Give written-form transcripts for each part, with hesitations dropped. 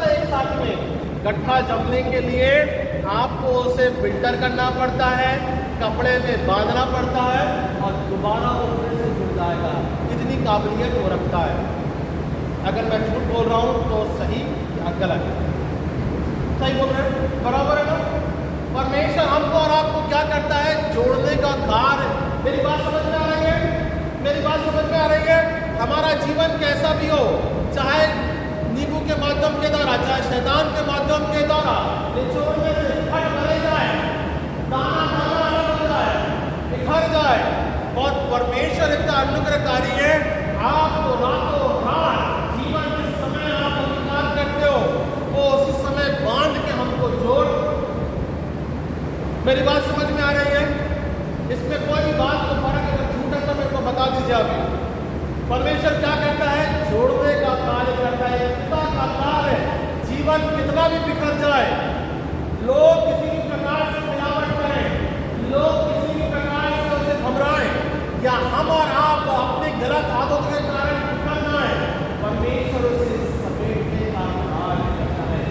एक साथ में। गट्ठा जमने के लिए आपको उसे फिल्टर करना पड़ता है, कपड़े में बांधना पड़ता है और दोबारा वो फिर से जुड़ जाएगा। इतनी काबिलियत वो रखता है। अगर मैं झूठ बोल रहा हूँ तो सही या गलत? सही बोल रहे हैं, बराबर है ना? परमेश्वर हमको और आपको क्या करता है? जोड़ने का कार्य। मेरी बात समझ में आ रही है? मेरी बात समझ में आ रही है? हमारा जीवन कैसा भी हो, चाहे नींबू के माध्यम के द्वारा, चाहे शैतान के माध्यम के द्वारा, निचोड़ने से फट भरे जाए, दाना दाना अलग हो जाए, बिखर जाए, और परमेश्वर इतना अनुग्रहकारी है, आपको रातों रात जीवन जिस समय आप अंगीकार करते हो वो उसी समय बांध के हमको जोड़। मेरी बात समझ में आ रही है? इसमें कोई भी बात को फर्क अगर झूठ है तो मेरे को बता दीजिए अभी। परमेश्वर क्या करता है? जोड़ने का कार्य करता है, एकता का कार्य। जीवन कितना भी बिखर जाए, लोग किसी भी प्रकार से मिलावट करें, लोग किसी भी प्रकार से उसे घबराएं, या हम और आप अपने गलत आदतों के कारण बिखर जाए, परमेश्वर उसे समेटने का कार्य करता है।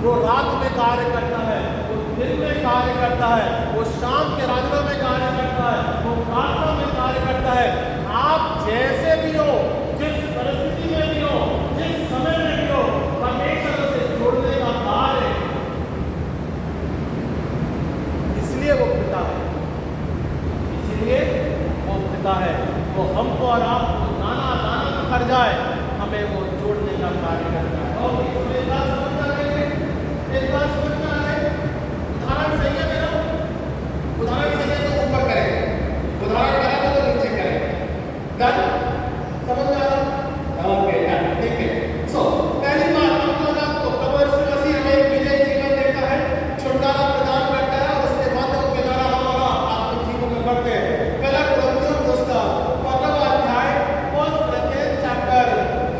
वो रात में कार्य करता है, वो दिन में कार्य करता है, वो शाम के राजमा में कार्य करता है, वो प्रार्थना में कार्य करता है। आप जैसे भी हो, जिस परिस्थिति में भी हो, जिस समय में भी हो, परमेश्वर उसे जोड़ने का कार्य, इसलिए वो पिता है, इसलिए वो पिता है। वो हमको और आपको दाना दाना बिखर जाए, हमें वो जोड़ने का कार्य करता है। और एक बात समझ में आ रही है? एक बात समझ में आ रही है? उदाहरण सही है मेरा? उदाहरण सही है तो ऊपर करें, उदाहरण करें तो नीचे करें। डन? समझ में आ रहा? ओके, डन, ठीक है। सो पहली बात हमको और आपको प्रभु यीशु मसीह हमें एक विजयी जीवन देता है, छुटकारा प्रदान करता है, और उसके बाद के द्वारा हम और आप जीवन में बढ़ते हैं। पहला कुरिन्थियों दोस्तों 15वां अध्याय, फर्स्ट कोरिन्थियंस चैप्टर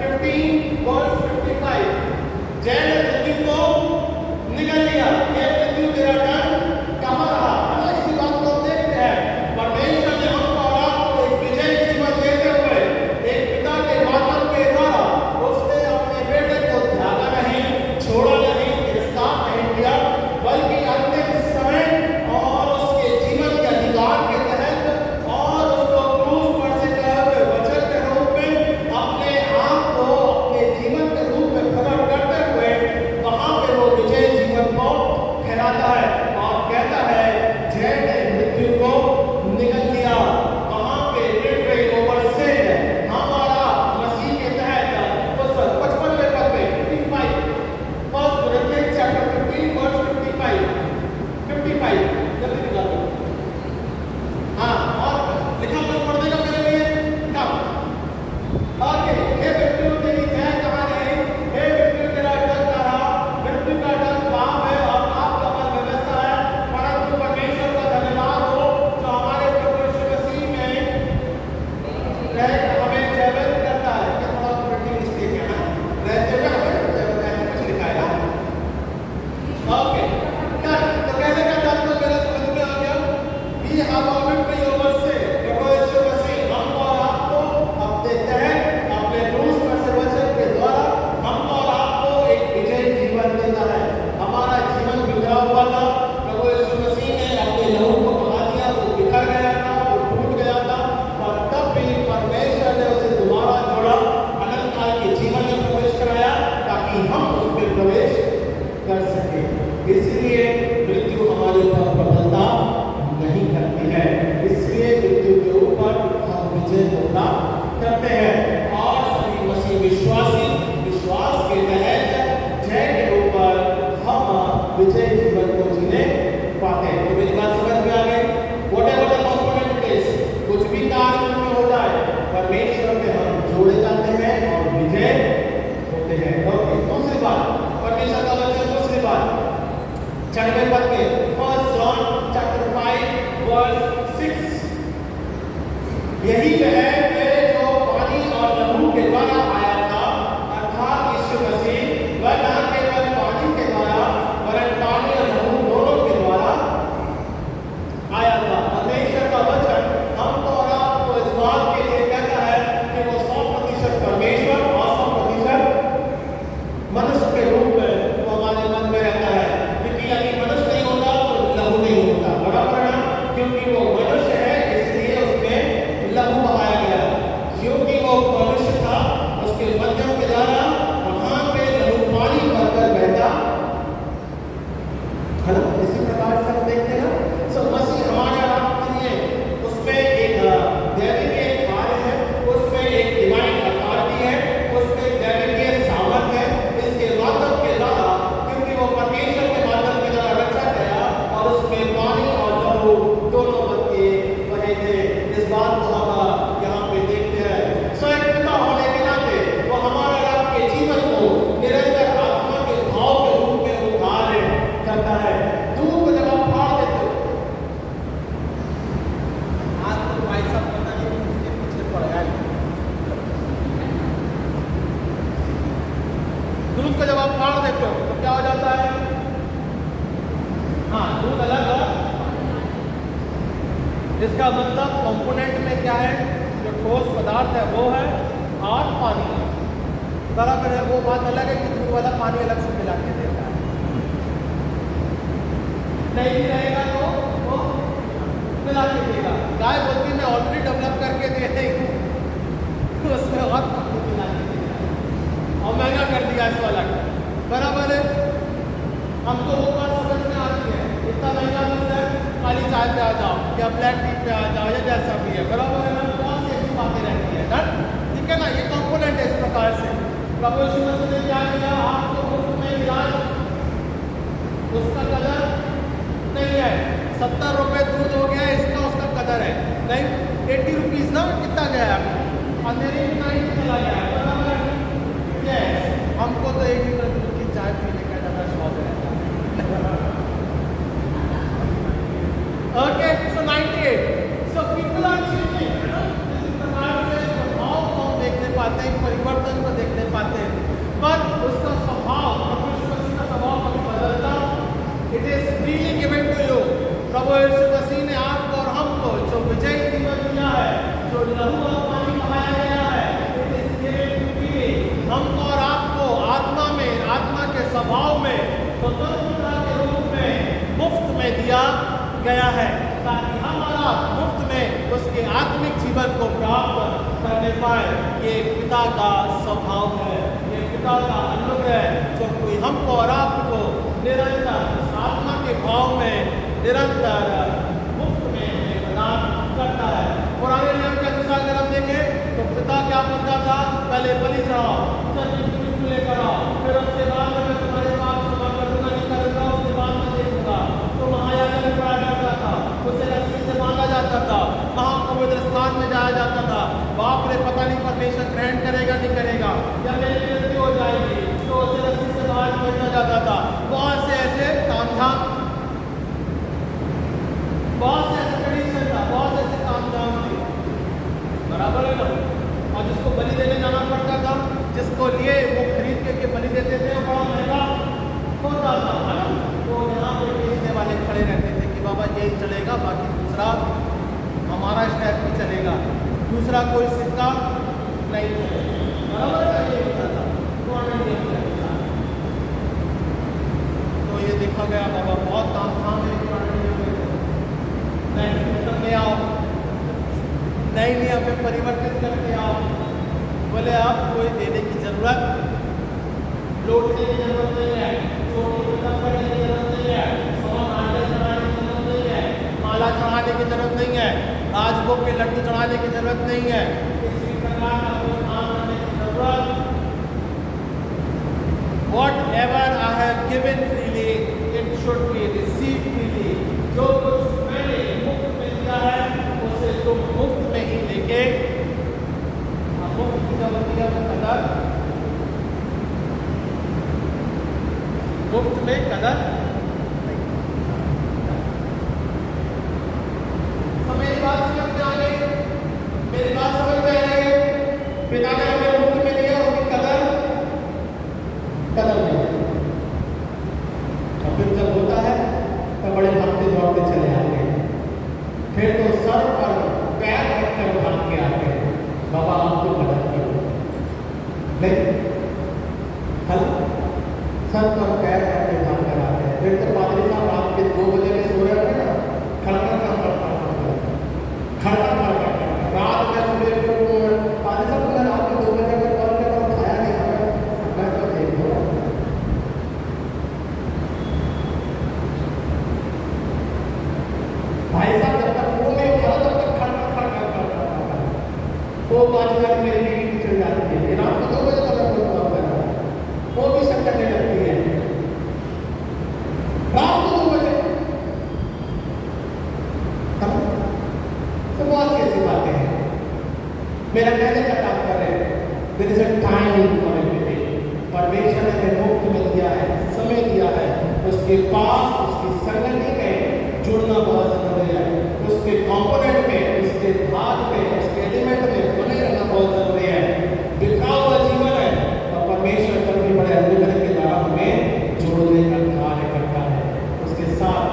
15 वर्स 55। जय ने पृथ्वी को निगल लिया, ये पृथ्वी तेरा डर कहाँ रहा? है ना? इसी बात को हम देखते हैं। परमेश्वर ने हमको और आपको एक विजयी जीवन देते हुए, एक पिता के माध्यम के द्वारा, उसने अपने बेटे को त्यागा नहीं, छोड़ा नहीं, गिरफ्तार नहीं किया, बल्कि अंतिम समय और उसके जीवन के अधिकार के तहत, और उसको क्रूस पर से गए हुए वचन के रूप में अपने आप को अपने जीवन के रूप में प्रकट करते हुए वहां पे वो विजय जीवन को फैलाता है और कहता है, जय ने मृत्यु को निगल लिया। वहां पे विक्ट्री ओवर सिन हमारा मसीह के तहत उस 55वें पद में 55, फर्स्ट कोरिन्थियंस चैप्टर 15 वर्स 55 जल्दी निकाल दो। हाँ, और लिखा तो पढ़ देगा मेरे लिए कब? ओके, हे मृत्यु तेरी जय कहाँ रही? हे मृत्यु तेरा डर कहाँ रहा? मृत्यु का डर पाप है और पाप का फल व्यवस्था है, परंतु परमेश्वर का धन्यवाद हो जो हमारे प्रभु यीशु मसीह में रहकर हमें जयवंत करता है। क्या थोड़ा प्रिंटिंग मिस्टेक है ना? रहते हुए हमें ऐसा कुछ लिखा है ना? Okay, done. तो कहने का डर तो मेरा समझ में आ गया। We have a victory over sin। प्रभु यीशु मसीह हमको और आपको अपने तहत, अपने क्रूस पर से वचन के द्वारा हमको और आपको एक विजयी जीवन देता है। हमारा जीवन बिखरा हुआ था, प्रभु यीशु मसीह ने अपने लहू को बहा दिया, वो बिखर गया था, वो टूट गया था, और तब भी परमेश्वर ने उसे दोबारा जोड़ा, अनंत काल के जीवन में प्रवेश कराया, ताकि हम उसमें प्रवेश कर सके। इसलिए मृत्यु हमारे ऊपर प्रबलता नहीं करती है, इसलिए मृत्यु के ऊपर हम विजय को प्राप्त करते हैं। और सभी मसीह विश्वासी विश्वास के तहत जय के ऊपर हम विजय जीवन को जीने पाते हैं। तो मेरी बात समझ में आ गई? व्हाटएवर द कंपोनेंट इज, कुछ भी कार्य में हो जाए, परमेश्वर में हम जोड़े जाते हैं और विजय होते हैं। ओके, दूसरी बात, परमेश्वर का वचन, दूसरी बात 6वें पद में, फर्स्ट जॉन चैप्टर 5 वर्स 6। यही वह है जो पानी और लहू के द्वारा आया था, अर्थात यीशु मसीह, वह न केवल पानी के द्वारा वरन पानी हाँ, दूध अलग और इसका मतलब कंपोनेंट में क्या है, जो ठोस पदार्थ है वो है और पानी है, बराबर है। वो बात अलग है कि दूध वाला पानी अलग से मिला के देता है, नहीं भी रहेगा तो वो मिला के देगा। गाय बोलती मैं ऑलरेडी डेवलप करके दे रही हूँ, उसमें और पानी मिला के देगा और महंगा कर दिया इसको अलग, बराबर है। हमको वो बात समझ में आती है, इतना महंगा दूध है, काली चाय पे आ जाओ या ब्लैक टी पे आ जाओ या जैसा भी है, बराबर है ना। बहुत सी ऐसी बातें रहती है ना, ठीक है ना। ये कंपोनेंट है इस प्रकार से। प्रभु यीशु मसीह ने क्या किया, आपको मुफ्त में इलाज, उसका कदर नहीं है। 70 रुपये दूध हो गया, इसका उसका कदर है नहीं। 80 रुपीज़ ना, कितना गया है अंधेरे में 90 चला गया है, बराबर है। हमको तो 1 लीटर दूध की चाय पीने का ज़्यादा शौक रहता है। Okay, so 98. So people are changing. इस प्रकार से स्वभाव को हम देखने पाते हैं, परिवर्तन को देखने पाते हैं, पर उसका स्वभाव, प्रभु यीशु मसीह का स्वभाव कभी बदलता। It is freely given to you. प्रभु यीशु मसीह ने आपको और हमको जो विजयी जीवन दिया है, जो लहू और पानी बहाया गया है, it is given freely. हमको और आपको आत्मा में, आत्मा के स्वभाव में, स्वतंत्रता के रूप में मुफ्त में दिया गया है, ताकि हम और आप मुफ्त में उसके आत्मिक जीवन को प्राप्त करने पाए। ये पिता का स्वभाव है, ये पिता का अनुग्रह है, जो कोई हमको और आपको निरंतर उस आत्मा के भाव में निरंतर मुफ्त में प्रदान करता है। पुराने नियम के अनुसार अगर हम देखें तो पिता क्या बोलता था, पहले बलि चढ़ाओ, लेकर आओ, फिर उसके बाद में मैं तुम्हारे पाप क्षमा कर दूंगा, नहीं करूंगा, उसके बाद मैं देखूंगा। तो महायाजक में पड़ा जाता था, उसे रस्सी से बांधा जाता था, महापवित्र स्थान में जाया जाता था। बाप रे, पता नहीं परमेश्वर ग्रहण करेगा नहीं करेगा, या मेरी मृत्यु हो जाएगी, तो उसे रस्सी से बाहर भेजा जाता था। बहुत से ऐसे तामझाम, बहुत से ऐसे ट्रेडिशन था, बहुत ऐसे तामझाम थी, बराबर है ना। और जिसको बलि देने जाना पड़ता था, जिसको लिए वो खरीद के बलि देते थे, बड़ा महंगा होता था, है ना। तो यहाँ पे बेचने वाले खड़े रहते थे कि बाबा यही चलेगा, बाकी दूसरा हमारा स्टेप भी चलेगा, दूसरा कोई सिक्का नहीं चलेगा, बराबर है। ये होता था तो ये देखा गया बाबा बहुत तामझाम है नहीं करके आओ, नए नियम में परिवर्तित करके आओ। बोले आप कोई देने की जरूरत, लौटने की जरूरत नहीं है, चोटी करने की जरूरत नहीं है, चढ़ाने की जरूरत नहीं है, माला चढ़ाने की जरूरत नहीं है, राजभोग के लड्डू चढ़ाने की जरूरत नहीं है, किसी प्रकार का कोई काम करने की जरूरत। Whatever I have given freely, it should be received freely. जो कुछ मैंने मुफ्त में दिया है, उसे तुम मुफ्त में ही लेके, मुफ्त की जब दिया वो कदर, मुफ्त में कदर नहीं। तो मेरी बात समझ में आ गई, मेरी बात समझ में आ गई। पिता ने हमें मुफ्त में दिया, उसकी कदर नहीं। और फिर जब होता है तो बड़े भागते दौड़ते चले आते हैं, फिर तो सर पर पैर रखकर भाग के आते हैं, बाबा आपको मदद करो। नहीं, हल सर पर पैर रखकर भाग कर आते हैं। फिर तो पादरी साहब रात के 2 बजे में सो रहे होते ना, खड़का रात में सुबह पादरी साहब अगर रात के 2 बजे में कॉल कर उठाया नहीं हमें, मैं तो देखो भाई साहब जब तक फोन नहीं उठा तब तक खड़का वो 5 हज़ार मेरी मीटिंग चल जाती है, रात को 2 बजे तक फोन कॉल कर रहा है, वो भी शक करने लगती है। रात को 2 बजे तो बहुत सी ऐसी बातें हैं। मेरा कहने का तात्पर्य है, there is a time for everything. परमेश्वर ने हमें मुफ्त में दिया है, समय दिया है, उसके पास उसकी संगति में जुड़ना बहुत जरूरी है, उसके कंपोनेंट में, उसके भाग में, उसके एलिमेंट में बने रहना बहुत जरूरी है। बिखरा हुआ जीवन है और परमेश्वर कभी बड़े अनुग्रह के द्वारा हमें जोड़ने का कार्य करता है, उसके साथ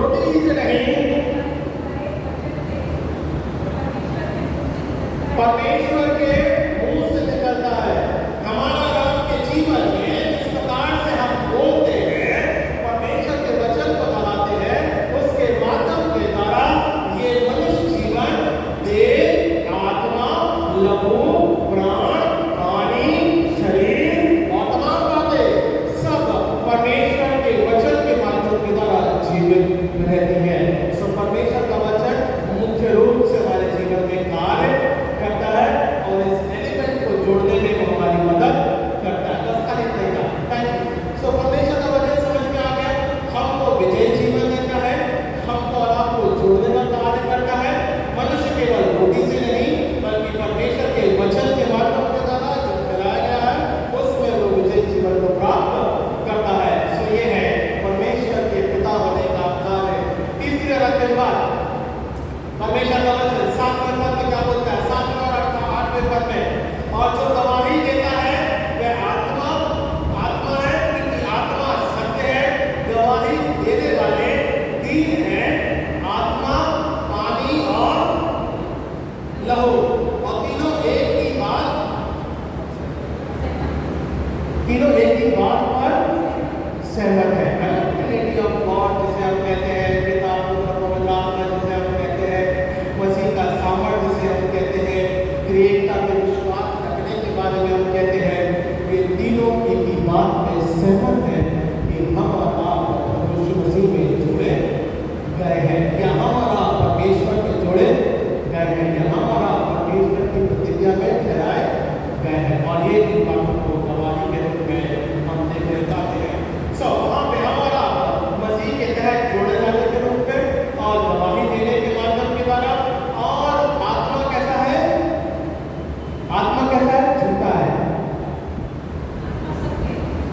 रोटी से नहीं, परमेश्वर के मुंह से निकलता है। हमारा आपके जीवन में जिस प्रकार से हम बोलते हैं, परमेश्वर के वचन को दोहराते हैं, उसके माध्यम के द्वारा ये मनुष्य जीवन देह, आत्मा, लहू, प्राण, पानी, शरीर और तमाम बातें सब परमेश्वर के वचन के माध्यम के द्वारा जीवित रहती है। सो परमेश्वर का वचन मुख्य रूप से हमारे जीवन में कार्य करता है और इस एलिमेंट को जोड़ने में वो हमारी मदद करता है। बस खाली इतना ही। Thank you. सो परमेश्वर का वचन समझ में आ गया। हमको विजय जीवन देता है, हमको और आपको जोड़ने का कार्य करता है। मनुष्य केवल रोटी से नहीं बल्कि परमेश्वर के वचन के माध्यम के द्वारा जो फैलाया गया है उसमें वो विजय जीवन को प्राप्त करता है। सो ये है परमेश्वर के पिता होने का कार्य। तीसरी रखने के बाद परमेश्वर का वचन 7वें पद में क्या बोलता है? 7वें और 8वें पद में, और जो गवाही देता है वह आत्मा है, क्योंकि आत्मा सत्य है। गवाही देने वाले तीन हैं, आत्मा, पानी और लहू, और तीनों एक ही बात पर सहमत है। ट्रिनिटी ऑफ गॉड जिसे हम कहते हैं, पिता, पुत्र, पवित्र आत्मा जिसे हम कहते हैं, मसीह का सामर्थ्य जिसे हम कहते हैं, क्रिएटा में विश्वास रखने के बारे में हम कहते हैं, ये तीनों एक ही बात में सहमत है कि हम और आप यीशु मसीह में जुड़े गए हैं, या हम और आप परमेश्वर में जुड़े गए हैं, या हम और आप परमेश्वर की प्रतिज्ञा में ठहराए गए हैं। और ये इन बातों को गवाही के रूप में हम देखने पाते हैं। सो वहाँ पे हमारा मसीह के तहत जोड़े जाने के रूप में और गवाही देने के माध्यम के द्वारा। और आत्मा कैसा है? आत्मा कैसा है? झूठा है।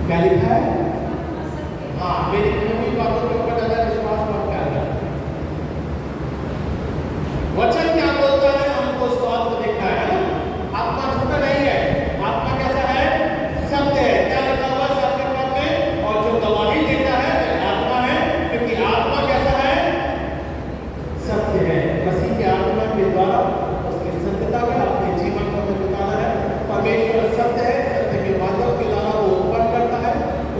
क्या लिखा है? हाँ, मेरी पूरी बातों के ऊपर ज़्यादा विश्वास मत करना। वचन क्या बोलता है हमको उस बात को देखना है ना। आत्मा झूठा नहीं है। आत्मा कैसा है? सत्य है। क्या लिखा हुआ है 7वें पद में? और जो गवाही देता है वह आत्मा है, क्योंकि आत्मा कैसा है? सत्य है। मसीह के आत्मा के द्वारा उसकी सत्यता में अपने जीवन को बिताना है। परमेश्वर सत्य है, सत्य के माध्यम के द्वारा वो उत्पन्न करता है,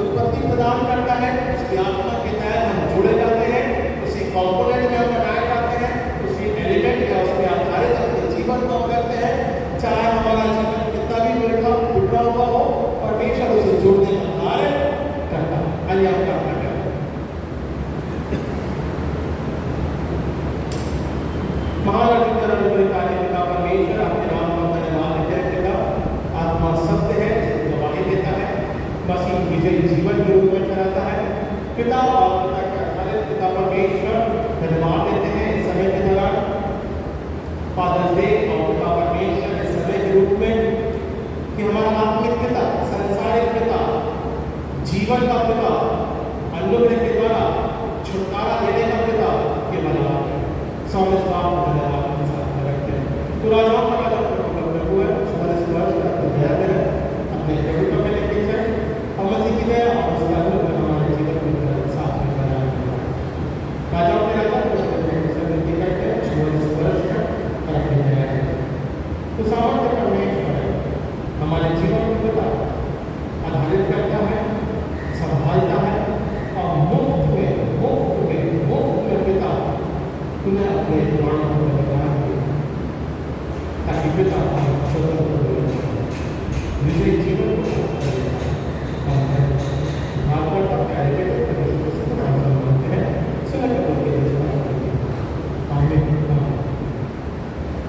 उत्पत्ति प्रदान करता है। उसकी आत्मा के तहत हम जुड़े जाते हैं, उसी कॉम्पोनेंट में हम बनाए जाते हैं, उसी एलिमेंट या उसके आधारित अपने जीवन को करते हैं। चाहे हमारा जीवन कितना भी बिखरा हुआ हो, परमेश्वर उसे जोड़ने का कार्य करता है। आइए हम करते हैं। महाराज कार्य पिता परमेश्वर आपके नाम का धन्यवाद देते हैं। पिता, आत्मा सत्य है, गवाही देता है, मसीह विजयी जीवन के रूप में ठहराता है। पिता और पिता के आधारित पिता परमेश्वर धन्यवाद देते हैं इस समय के दौरान, फादर्स डे और पिता परमेश्वर इस समय के रूप में, कि हमारा आत्मिक पिता, संसारिक पिता, जीवन का पिता, अनुग्रह के द्वारा छुटकारा देने का पिता, ये बना स्वामी बाप को धन्यवाद के साथ रखते हैं। तो राजाओं का राजा प्रभु है, सुबह स्पर्श करके दया करें, अपने प्रभुत्व में लेके जाए, हम मसीह की दया और उसका अनुग्रह हमारे जीवन में साथ में बनाए। राजाओं के राजा विनती करते हैं, सुबह स्पर्श करके दया करें। तो सामर्थ्य परमेश्वर है, हमारे जीवन को पिता आधारित करता है, संभालता है, और मुफ्त में पिता तुम्हें अपने द्वारों को बदलाव दे, ताकि पिता स्वतंत्र विजय जीवन को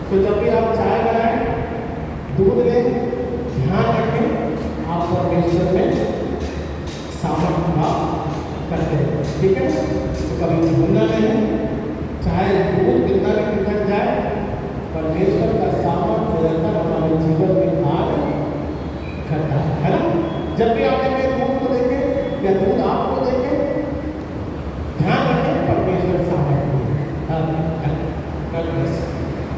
तो जब भी आप चाय बनाएं, दूध लें, ध्यान रखें आप परमेश्वर में सामर्थ्य प्राप्त करते हैं। ठीक है, तो कभी भूलना नहीं, चाहे दूध कितना भी बिखर जाए, परमेश्वर का सामर्थ्य